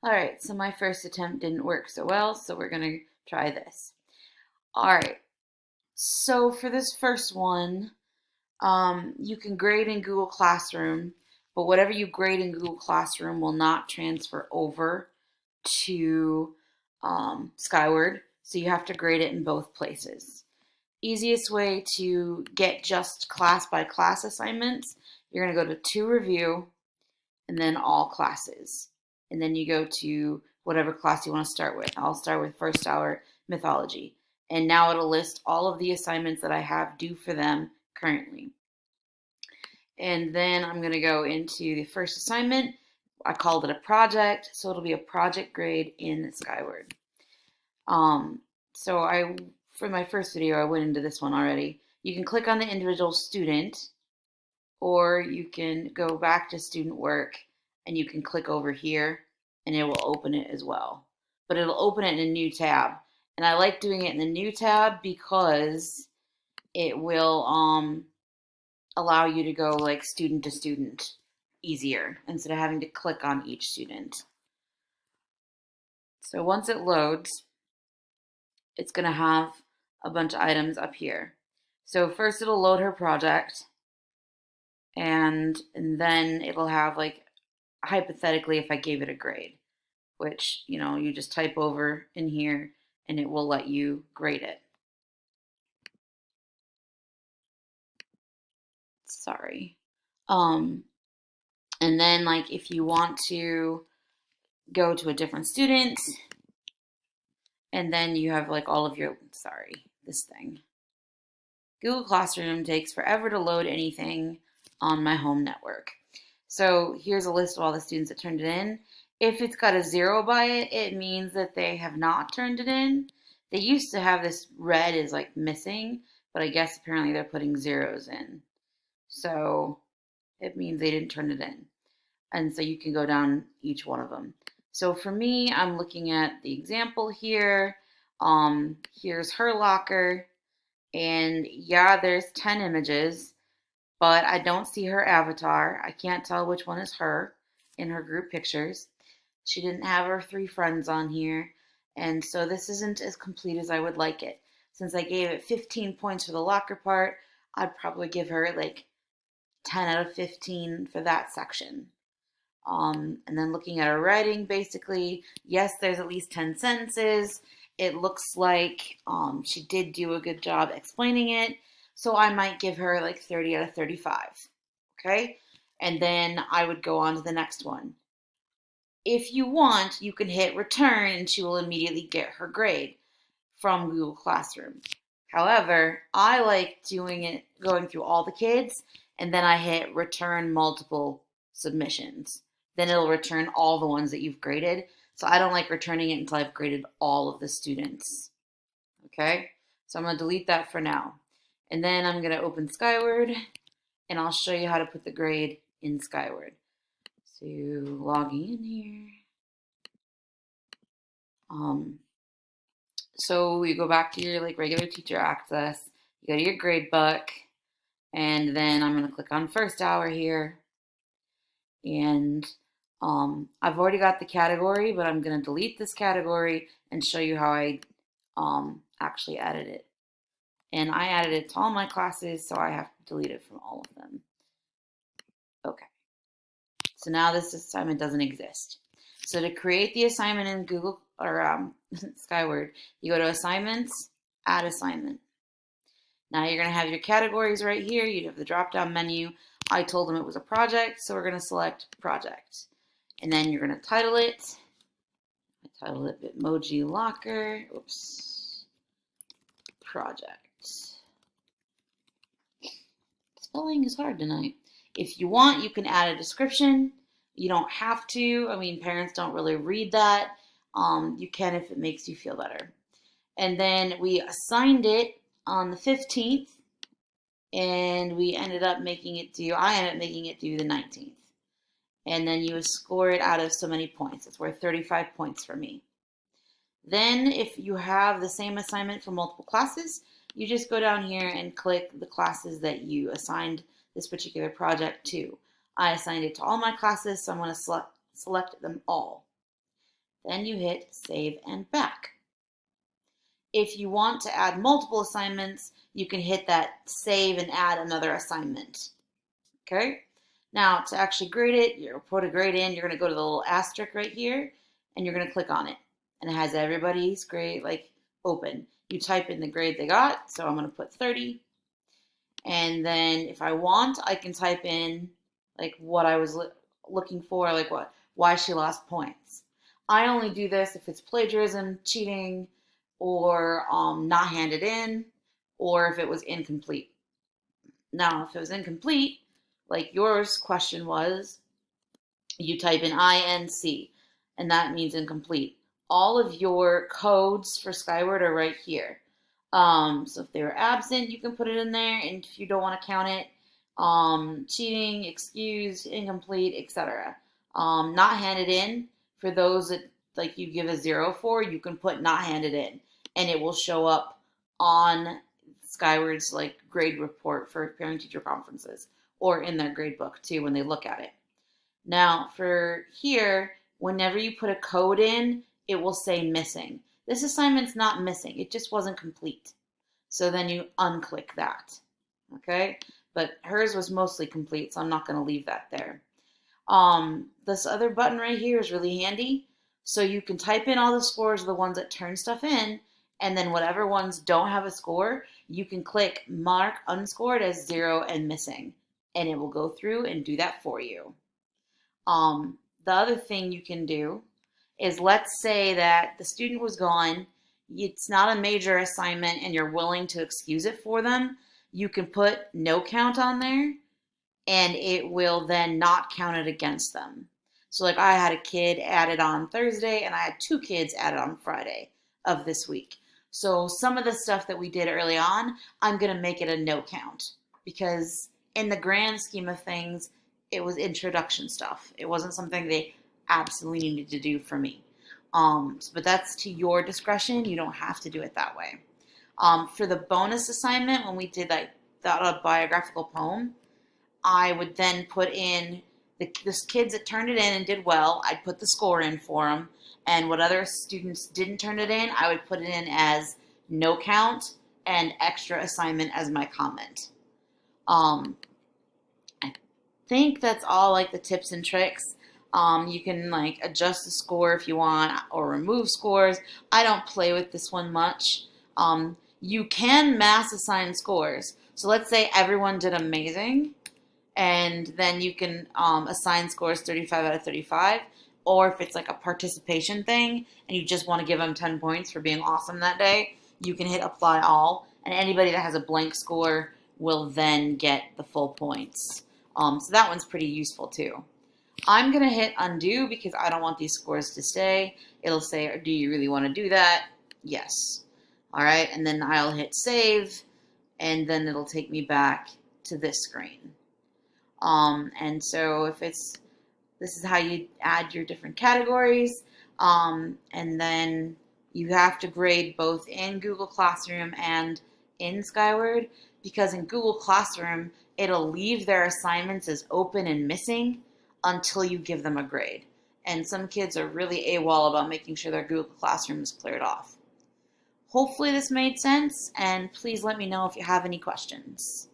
All right, so my first attempt didn't work so well, so we're gonna try this. All right, so for this first one, you can grade in Google Classroom, but whatever you grade in Google Classroom will not transfer over to Skyward, so you have to grade it in both places. Easiest way to get just class by class assignments, you're gonna go to review, and then all classes. And then you go to whatever class you want to start with. I'll start with first hour mythology. And now it'll list all of the assignments that I have due for them currently. And then I'm going to go into the first assignment. I called it a project, so it'll be a project grade in Skyward. So for my first video, I went into this one already. You can click on the individual student, or you can go back to student work and you can click over here and it will open it as well. But it'll open it in a new tab. And I like doing it in the new tab because it will allow you to go like student to student easier instead of having to click on each student. So once it loads, it's going to have a bunch of items up here. So first it'll load her project, and then it'll have like hypothetically if I gave it a grade, which you just type over in here and it will let you grade it. Sorry. And then like if you want to go to a different student, and then you have like all of your, this thing. Google Classroom takes forever to load anything on my home network. So here's a list of all the students that turned it in. If it's got a 0 by it, it means that they have not turned it in. They used to have this red is like missing, but I guess apparently they're putting zeros in. So it means they didn't turn it in. And so you can go down each one of them. So for me, I'm looking at the example here. Here's her locker. And yeah, there's 10 images, but I don't see her avatar. I can't tell which one is her in her group pictures. She didn't have her 3 friends on here. And so this isn't as complete as I would like it. Since I gave it 15 points for the locker part, I'd probably give her like 10 out of 15 for that section. And then looking at her writing, basically, yes, there's at least 10 sentences. It looks like she did do a good job explaining it. So I might give her like 30 out of 35. Okay? And then I would go on to the next one. If you want, you can hit return and she will immediately get her grade from Google Classroom. However, I like doing it, going through all the kids, and then I hit return multiple submissions. Then it'll return all the ones that you've graded. So I don't like returning it until I've graded all of the students. Okay? So I'm going to delete that for now. And then I'm going to open Skyward, and I'll show you how to put the grade in Skyward. So logging in here. So you go back to your like regular teacher access. You go to your grade book, and then I'm going to click on first hour here. And I've already got the category, but I'm going to delete this category and show you how I actually added it. And I added it to all my classes, so I have to delete it from all of them. Okay. So now this assignment doesn't exist. So to create the assignment in Google or Skyward, you go to Assignments, Add Assignment. Now you're going to have your categories right here. You'd have the drop-down menu. I told them it was a project, so we're going to select Project. And then you're going to title it. I titled it Bitmoji Locker. Oops. Project. Spelling is hard tonight. If you want, you can add a description. You don't have to. I mean, parents don't really read that. You can if it makes you feel better. And then we assigned it on the 15th, and we ended up making it due. I ended up making it due the 19th. And then you would score it out of so many points. It's worth 35 points for me. Then if you have the same assignment for multiple classes, you just go down here and click the classes that you assigned this particular project to. I assigned it to all my classes, so I'm going to select them all. Then you hit save and back. If you want to add multiple assignments, you can hit that save and add another assignment. Okay? Now, to actually grade it, you put a grade in, you're going to go to the little asterisk right here, and you're going to click on it. And it has everybody's grade, like, open. You type in the grade they got, so I'm going to put 30. And then if I want, I can type in, like, what I was looking for, like why she lost points. I only do this if it's plagiarism, cheating, or not handed in, or if it was incomplete. Now, if it was incomplete, like yours question was, you type in INC, and that means incomplete. All of your codes for Skyward are right here. So if they were absent, you can put it in there, and if you don't want to count it, cheating, excused, incomplete, etc. Not handed in, for those that like you give a 0 for, you can put not handed in, and it will show up on Skyward's like grade report for parent-teacher conferences, or in their grade book too when they look at it. Now for here, whenever you put a code in, it will say missing. This assignment's not missing, it just wasn't complete. So then you unclick that, okay? But hers was mostly complete, so I'm not gonna leave that there. This other button right here is really handy. So you can type in all the scores of the ones that turn stuff in, and then whatever ones don't have a score, you can click mark unscored as 0 and missing, and it will go through and do that for you. The other thing you can do is, let's say that the student was gone, it's not a major assignment, and you're willing to excuse it for them. You can put no count on there, and it will then not count it against them. So like I had a kid added on Thursday, and I had 2 kids added on Friday of this week. So some of the stuff that we did early on, I'm going to make it a no count, because in the grand scheme of things, it was introduction stuff. It wasn't something they absolutely needed to do for me. But that's to your discretion. You don't have to do it that way. For the bonus assignment, when we did like the autobiographical poem, I would then put in the kids that turned it in and did well. I'd put the score in for them. And what other students didn't turn it in, I would put it in as no count and extra assignment as my comment. I think that's all like the tips and tricks. You can like adjust the score if you want, or remove scores. I don't play with this one much. You can mass assign scores. So let's say everyone did amazing, and then you can assign scores 35 out of 35. Or if it's like a participation thing and you just want to give them 10 points for being awesome that day, you can hit apply all, and anybody that has a blank score will then get the full points. So that one's pretty useful too. I'm going to hit undo because I don't want these scores to stay. It'll say, do you really want to do that? Yes. All right, and then I'll hit save, and then it'll take me back to this screen. And so if this is how you add your different categories, and then you have to grade both in Google Classroom and in Skyward, because in Google Classroom, it'll leave their assignments as open and missing until you give them a grade. And some kids are really AWOL about making sure their Google Classroom is cleared off. Hopefully this made sense, and please let me know if you have any questions.